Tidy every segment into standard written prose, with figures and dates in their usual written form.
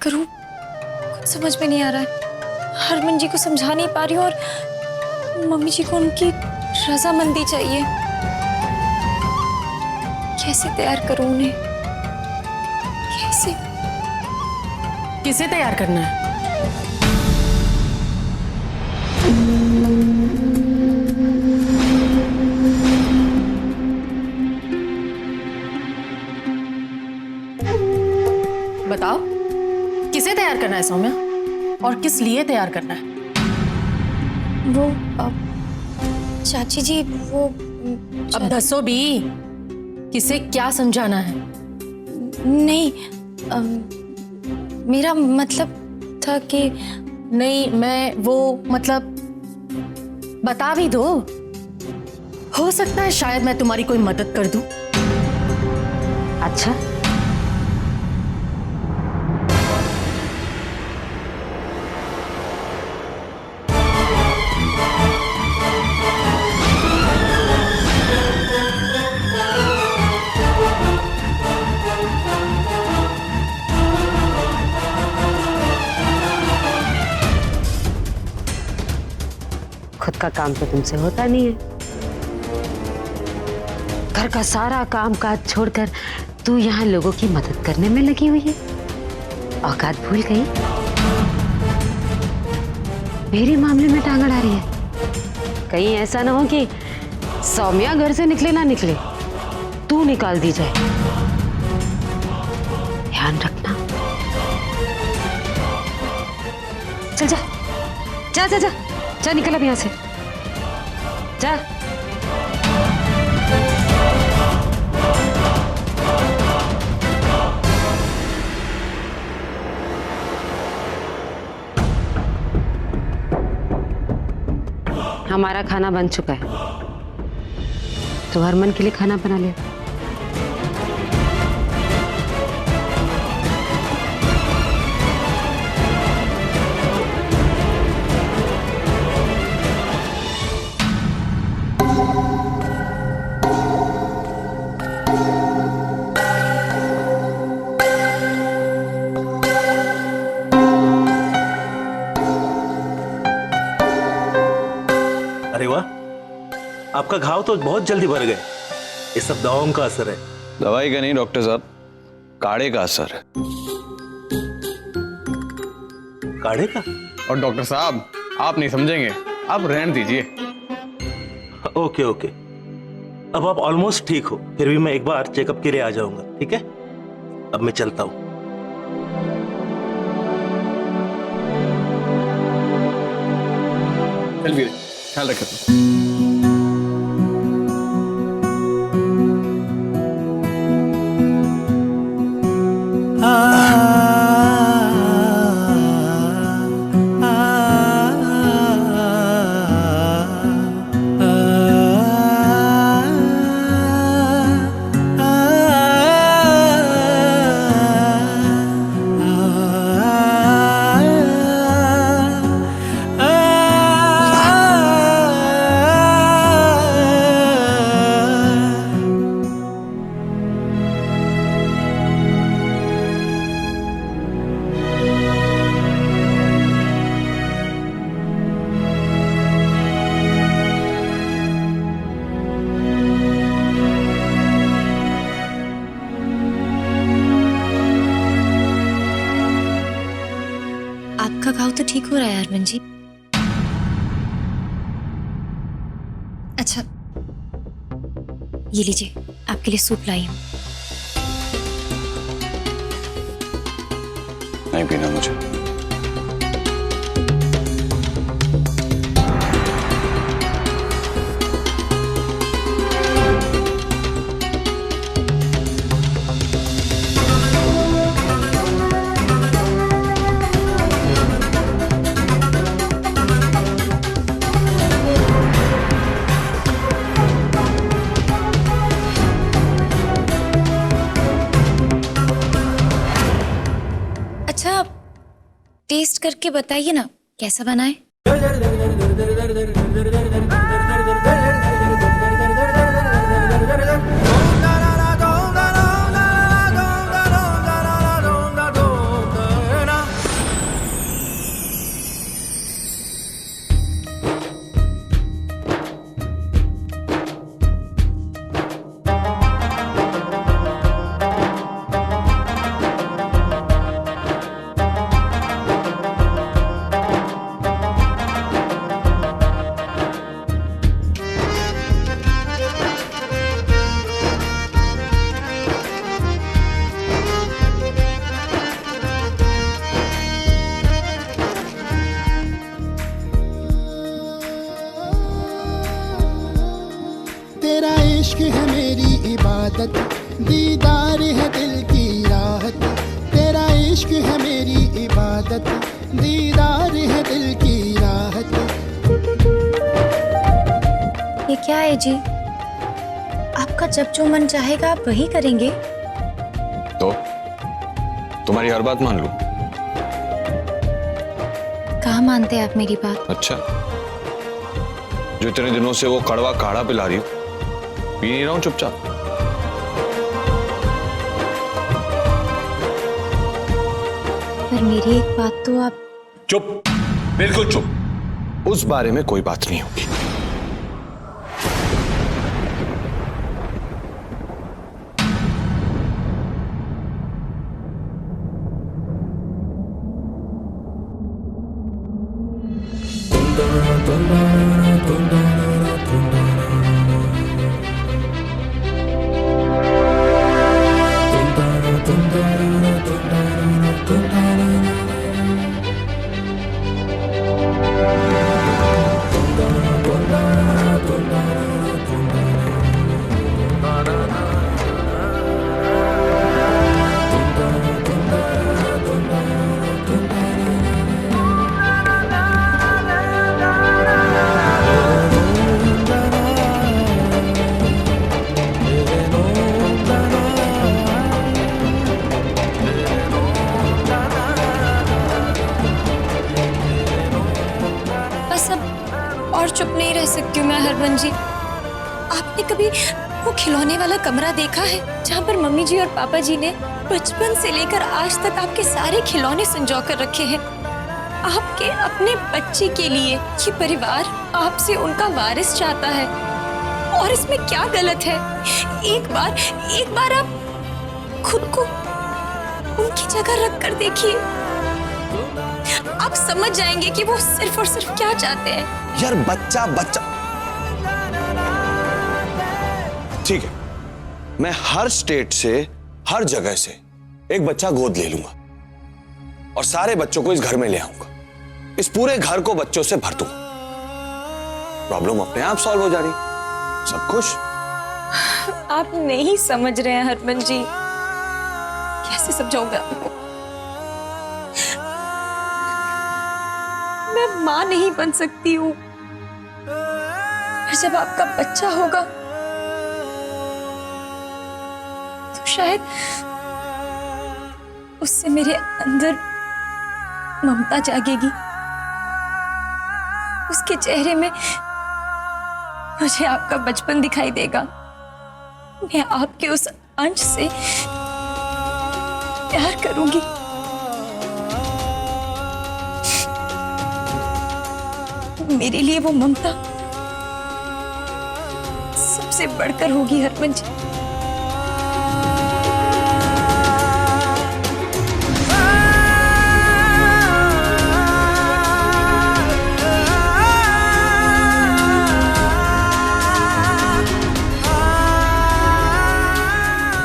करूं कुछ समझ में नहीं आ रहा है। हरमन जी को समझा नहीं पा रही हूँ और मम्मी जी को उनकी रजामंदी चाहिए। कैसे तैयार करूं उन्हें? कैसे? किसे तैयार करना है? बताओ, किसे तैयार करना है सौम्या? और किस लिए तैयार करना है? वो चाची जी वो अब दसो भी, किसे क्या समझाना है? नहीं मेरा मतलब था कि नहीं, मैं वो मतलब बता भी दो। हो सकता है शायद मैं तुम्हारी कोई मदद कर दूं। अच्छा, खुद का काम तो तुमसे होता नहीं है। घर का सारा काम काज छोड़कर तू यहाँ लोगों की मदद करने में लगी हुई है। औकात भूल गई? मेरे मामले में टांग अड़ा रही है। कहीं ऐसा ना हो कि सौम्या घर से निकले ना निकले, तू निकाल दी जाए। ध्यान रखना। चल जा जा जा जा जा, निकल अब यहाँ से जा। हमारा खाना बन चुका है, तो हरमन के लिए खाना बना लिया। अरे वाह, आपका घाव तो बहुत जल्दी भर गए। ये सब दवाओं का असर है। दवाई का नहीं डॉक्टर साहब, काढ़े का असर है। काढ़े का? और डॉक्टर साहब आप नहीं समझेंगे, आप रहने दीजिए। ओके ओके, अब आप ऑलमोस्ट ठीक हो। फिर भी मैं एक बार चेकअप के लिए आ जाऊंगा, ठीक है? अब मैं चलता हूं। चल वीर, ख्याल रखिए। आपका घाव तो ठीक हो रहा है हरमन जी। अच्छा, ये लीजिए, आपके लिए सूप लाई हूं। नहीं पीना मुझे। अच्छा, टेस्ट करके बताइए ना कैसा बना है। जी, आपका जब जो मन चाहेगा आप वही करेंगे। तो तुम्हारी हर बात मान लूं? कहाँ मानते हैं आप मेरी बात? अच्छा, जो इतने दिनों से वो कड़वा काढ़ा पिला रही हो, पी नहीं रहा हूं चुपचाप। पर मेरी एक बात तो आप। चुप, बिल्कुल चुप। उस बारे में कोई बात नहीं होगी। और चुप नहीं रह सकती हूँ मैं हरमन जी। आपने कभी वो खिलौने वाला कमरा देखा है जहाँ पर मम्मी जी और पापा जी ने बचपन से लेकर आज तक आपके सारे खिलौने संजो कर रखे हैं? आपके अपने बच्चे के लिए ये परिवार आपसे उनका वारिस चाहता है, और इसमें क्या गलत है? एक बार आप खुद को उनकी जगह रख कर देखिए, आप समझ जाएंगे कि वो सिर्फ और सिर्फ क्या चाहते हैं। यार बच्चा बच्चा ठीक है, मैं हर स्टेट से, हर जगह से एक बच्चा गोद ले लूंगा और सारे बच्चों को इस घर में ले आऊंगा। इस पूरे घर को बच्चों से भर दूंगा। प्रॉब्लम अपने आप सॉल्व हो जा रही, सब खुश। आप नहीं समझ रहे हैं हरमन जी, कैसे समझाऊंगा आपको? मैं मां नहीं बन सकती हूँ, जब आपका बच्चा होगा तो शायद उससे मेरे अंदर ममता जागेगी, उसके चेहरे में मुझे आपका बचपन दिखाई देगा। मैं आपके उस अंश से प्यार करूंगी। मेरे लिए वो ममता सबसे बढ़कर होगी हरमन जी।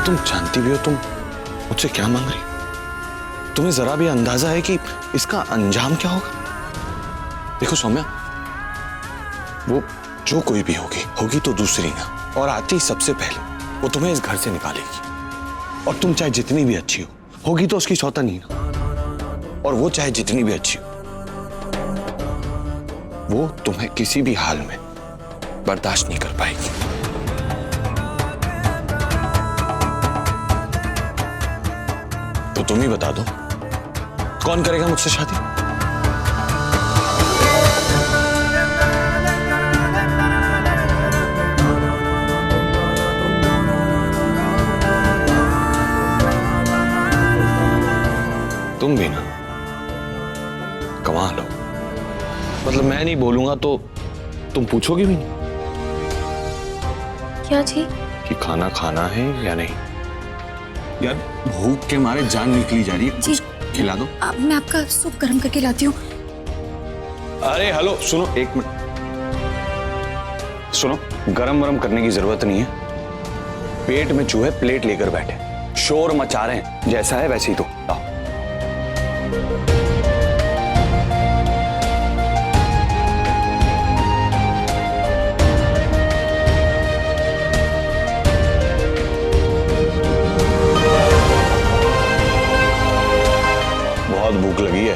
तुम जानती भी हो तुम मुझसे क्या मांग रही हो? तुम्हें जरा भी अंदाजा है कि इसका अंजाम क्या होगा? देखो सौम्या, वो जो कोई भी होगी तो दूसरी ना, और आती सबसे पहले वो तुम्हें इस घर से निकालेगी। और तुम चाहे जितनी भी अच्छी होगी तो उसकी सौतन ही ना, और वो चाहे जितनी भी अच्छी हो, वो तुम्हें किसी भी हाल में बर्दाश्त नहीं कर पाएगी। तो तुम ही बता दो, कौन करेगा मुझसे शादी? तुम भी ना, कमाल हो। मतलब मैं नहीं बोलूंगा तो तुम पूछोगी भी नहीं क्या जी? कि खाना खाना है या नहीं? यार भूख के मारे जान निकली जा रही है, जी खिला दो। मैं आपका सूप गर्म करके लाती हूँ। अरे हेलो, सुनो एक मिनट, सुनो, गरम वरम करने की जरूरत नहीं है। पेट में चूहे प्लेट लेकर बैठे, शोर मचा रहे हैं, जैसा है वैसे ही तो आओ। बहुत भूख लगी है।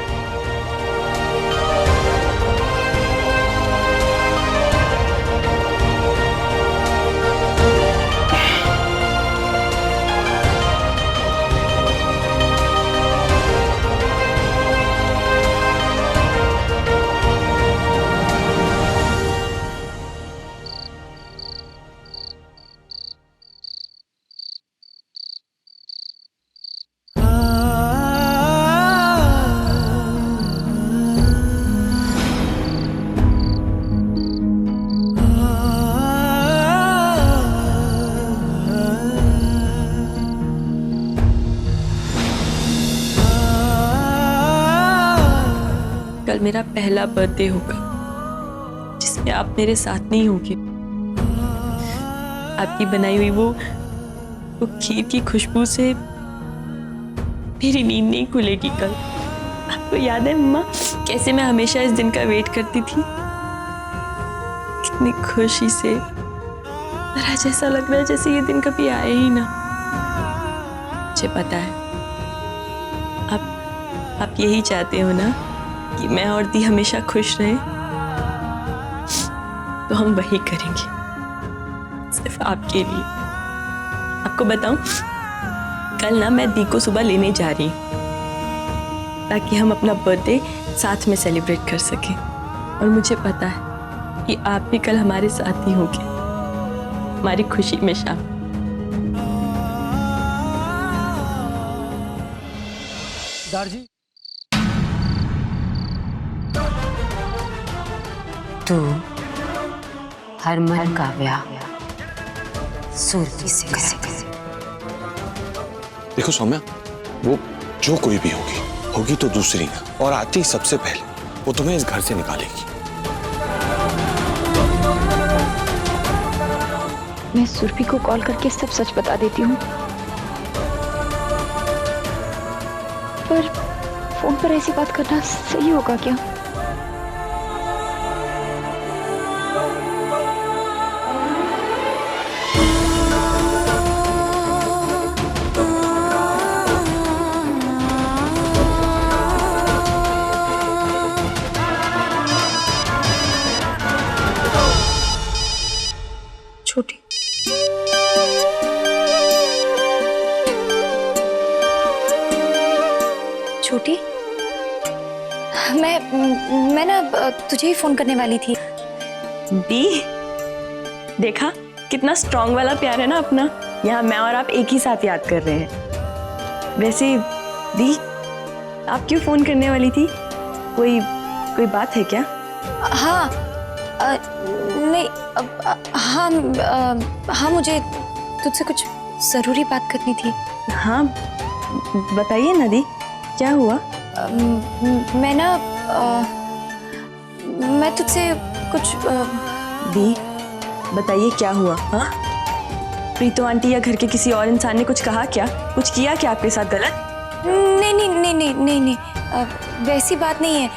मेरा पहला बर्थडे होगा जिसमें आप मेरे साथ नहीं होगे। आपकी बनाई हुई वो खीर की खुशबू से मेरी नींद नहीं खुलेगी कल। आपको याद है मम्मा कैसे मैं हमेशा इस दिन का वेट करती थी, कितनी खुशी से। और आज ऐसा लग रहा है जैसे ये दिन कभी आए ही ना। मुझे पता है आप यही चाहते हो ना कि मैं और दी हमेशा खुश रहे, तो हम वही करेंगे सिर्फ आपके लिए। आपको बताऊं, कल ना मैं दी को सुबह लेने जा रही हूँ ताकि हम अपना बर्थडे साथ में सेलिब्रेट कर सकें। और मुझे पता है कि आप भी कल हमारे साथ ही होंगे, हमारी खुशी में शामिल। दारजी, तू हरमन का ब्याह सुरभि से करेगा। देखो सौम्या, वो जो कोई भी होगी तो दूसरी ना, और आती सबसे पहले वो तुम्हें इस घर से निकालेगी। मैं सुरभि को कॉल करके सब सच बता देती हूँ, पर फोन पर ऐसी बात करना सही होगा क्या? छोटी, छोटी, मैं ना तुझे ही फोन करने वाली थी। दी, देखा कितना स्ट्रांग वाला प्यार है ना अपना। यहाँ मैं और आप एक ही साथ याद कर रहे हैं। वैसे दी, आप क्यों फोन करने वाली थी? कोई बात है क्या? हाँ, नहीं, हाँ, मुझे तुझसे कुछ जरूरी बात करनी थी। हाँ बताइए ना दी, क्या हुआ? मैं तुझसे कुछ दी बताइए क्या हुआ? हाँ, प्रीतो आंटी या घर के किसी और इंसान ने कुछ कहा क्या? कुछ किया क्या आपके साथ गलत? नहीं नहीं नहीं नहीं नहीं नहीं, वैसी बात नहीं है।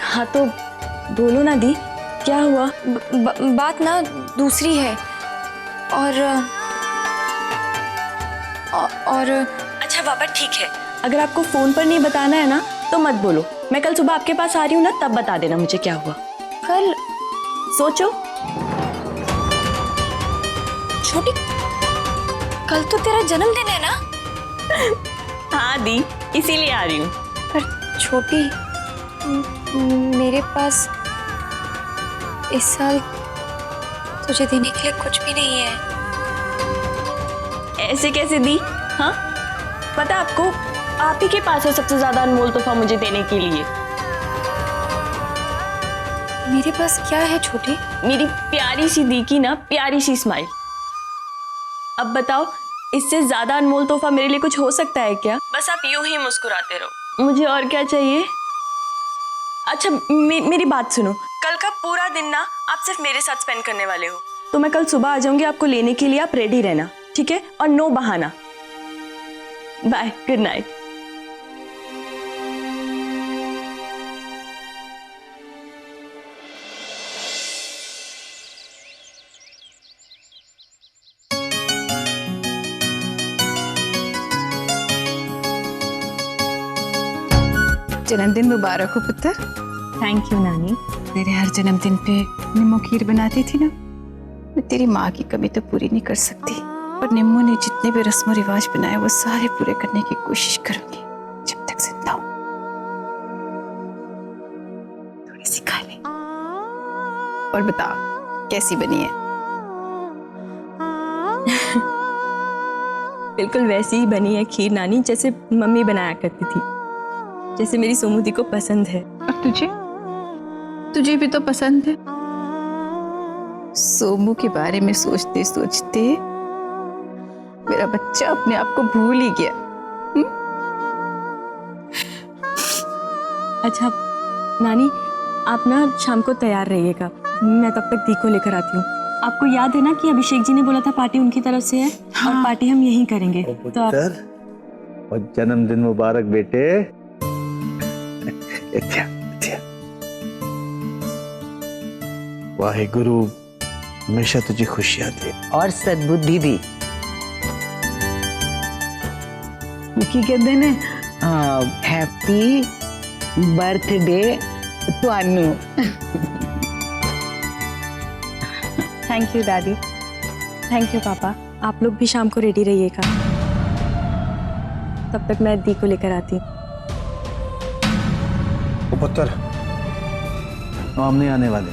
हाँ तो बोलो ना दी, क्या हुआ? बात ना दूसरी है। और अच्छा बाबा ठीक है, अगर आपको फोन पर नहीं बताना है ना तो मत बोलो। मैं कल सुबह आपके पास आ रही हूँ ना, तब बता देना मुझे क्या हुआ। कल? सोचो। छोटी, कल तो तेरा जन्मदिन है ना? हाँ दी, इसीलिए आ रही हूँ। पर छोटी, मेरे पास इस साल तुझे देने के लिए कुछ भी नहीं है। ऐसे कैसे दी? हाँ, पता आपको, आप ही के पास है सबसे ज्यादा अनमोल तोहफा मुझे देने के लिए। मेरे पास क्या है छोटी? मेरी प्यारी सी दी की ना प्यारी सी स्माइल। अब बताओ, इससे ज्यादा अनमोल तोहफा मेरे लिए कुछ हो सकता है क्या? बस आप यूं ही मुस्कुराते रहो, मुझे और क्या चाहिए? अच्छा मेरी बात सुनो, कल का पूरा दिन ना आप सिर्फ मेरे साथ स्पेंड करने वाले हो, तो मैं कल सुबह आ जाऊंगी आपको लेने के लिए। आप रेडी रहना, ठीक है? और नो बहाना। Bye, good night. जन्मदिन मुबारक हो पुत्र। थैंक यू नानी। तेरे हर जन्मदिन पे निम्मो खीर बनाती थी ना, मैं तेरी माँ की कमी तो पूरी नहीं कर सकती, पर निम्मो ने जितने भी रस्म रिवाज बनाए वो सारे पूरे करने की कोशिश करूंगी जब तक जिंदा हूं। थोड़ी सी खा ले और बता कैसी बनी है? बिल्कुल वैसी ही बनी है खीर नानी, जैसे मम्मी बनाया करती थी, जैसे मेरी सोमूदी को पसंद है। और तुझे भी तो पसंद है। सोमू के बारे में सोचते सोचते मेरा बच्चा अपने आप को भूल ही गया। अच्छा नानी आप ना शाम को तैयार रहिएगा, मैं तब तक दी को लेकर आती हूँ। आपको याद है ना कि अभिषेक जी ने बोला था पार्टी उनकी तरफ से है, और पार्टी हम यहीं करेंगे। तो आप और जन्मदिन मुबारक बेटे। अच्छा अच्छा, वाहेगुरु हमेशा तुझे खुशियां दे और सद्बुद्धि भी। की कहते ने हैप्पी बर्थडे तुआनू। थैंक यू दादी, थैंक यू पापा। आप लोग भी शाम को रेडी रहिएगा, तब तक मैं दी को लेकर आती हूँ। पुत्र हम नहीं आने वाले,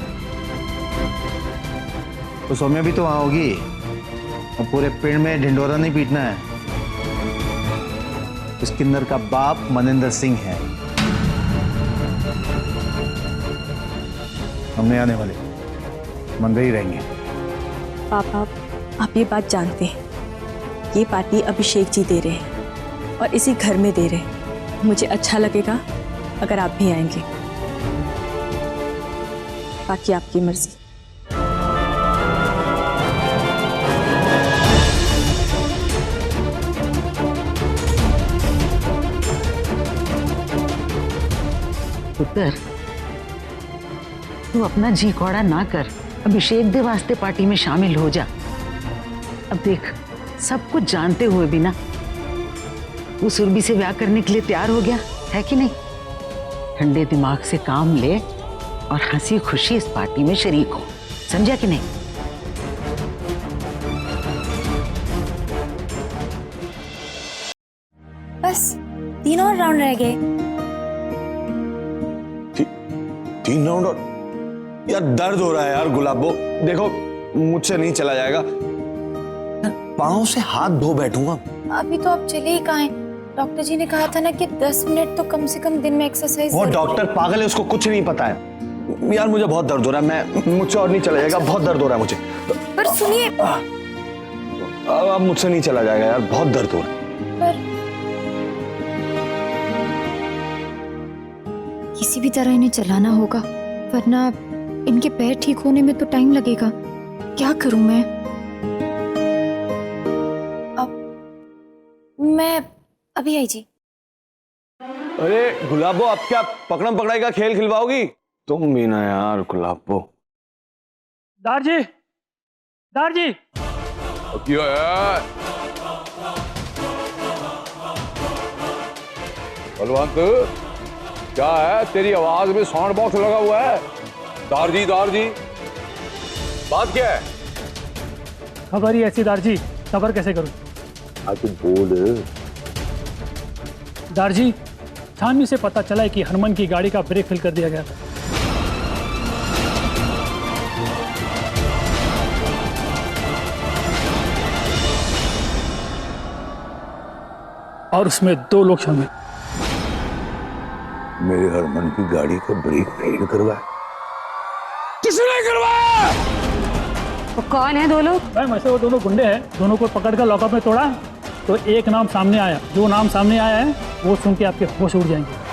तो सौम्या भी तो वहां होगी, और पूरे पेड़ में ढिंडोरा नहीं पीटना है। इस किन्नर का बाप मनिंदर सिंह है, हम नहीं आने वाले, मंदिर ही रहेंगे। पापा आप ये बात जानते हैं, ये पार्टी अभिषेक जी दे रहे हैं और इसी घर में दे रहे हैं। मुझे अच्छा लगेगा अगर आप भी आएंगे, बाकी आपकी मर्जी। पुत्र तू अपना जी कौड़ा ना कर, अभिषेक दे वास्ते पार्टी में शामिल हो जा। अब देख, सब कुछ जानते हुए भी ना वो सुरभि से ब्याह करने के लिए तैयार हो गया है कि नहीं। ठंडे दिमाग से काम ले और हंसी खुशी इस पार्टी में शरीक हो, समझा कि नहीं। बस 3 और राउंड रह गए। 3 राउंड और? यार दर्द हो रहा है यार गुलाबो, देखो मुझसे नहीं चला जाएगा, पाँव से हाथ धो बैठूंगा। अभी तो आप चले ही कहाँ हैं? डॉक्टर जी ने कहा था ना कि 10 मिनट तो कम से कम दिन में एक्सरसाइज। वो डॉक्टर पागल है, उसको कुछ नहीं पता है। यार मुझे बहुत दर्द हो रहा है, मैं मुझसे और नहीं चला जाएगा, बहुत दर्द हो रहा है मुझे। पर सुनिए, अब मुझसे नहीं चला जाएगा यार, बहुत दर्द हो रहा है। पर किसी भी तरह इन्हें चलाना होगा, वरना इनके पैर ठीक होने में तो टाइम लगेगा। क्या करूं मैं? मैं अभी आई जी। अरे गुलाबो, अब क्या पकड़म पकड़ाई का खेल खिलवाओगी? तुम भी ना यार गुलाबो। दारजी, दारजी, क्या है बलवंत, क्या है तेरी आवाज में साउंड बॉक्स लगा हुआ है? दारजी दारजी, बात क्या है? खबर ही ऐसी दारजी, खबर कैसे करूं? आज बोल। दारजी, छानबीन से पता चला है कि हनुमान की गाड़ी का ब्रेक फेल कर दिया गया था। और उसमें 2 लोग शामिल। मेरे हरमन की गाड़ी का ब्रेक फेल करवाया? किसने करवाया? तो कौन है 2 लोग? मैम ऐसे वो दोनों गुंडे हैं, दोनों को पकड़कर लॉकअप में तोड़ा, तो एक नाम सामने आया। जो नाम सामने आया है वो सुन के आपके होश उड़ जाएंगे।